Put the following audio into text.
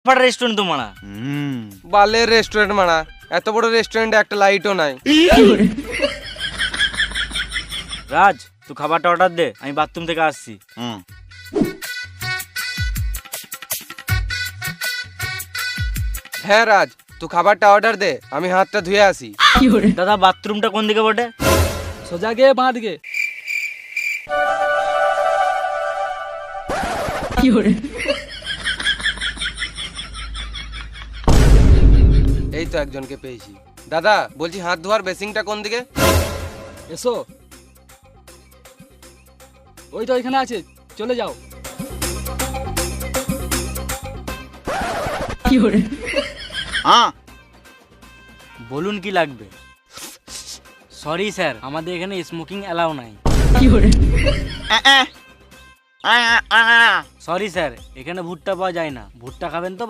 ফাটা রেস্টুরেন্ট তো মানা। বালের রেস্টুরেন্ট মারা, এত বড় রেস্টুরেন্টে একটা লাইটও নাই। রাজ তুই খাবারটা অর্ডার দে, আমি বাথরুম থেকে আসছি। হ্যাঁ রাজ, তুই খাবারটা অর্ডার দে, আমি হাতটা ধুয়ে আসি। দাদা বাথরুমটা কোন দিকে বটে? সোজা গিয়ে বাঁ দিকে। এই তো একজনকে পেয়েছি। দাদা বলছি হাত ধোয়ার বেসিংটা কোন দিকে? এসো, ওই তো এখানে আছে, চলে যাও। বলুন কি লাগবে? সরি স্যার, আমাদের এখানে স্মোকিং অ্যালাউ নাই। সরি স্যার, এখানে ভুট্টা পাওয়া যায় না। ভুট্টা খাবেন তো?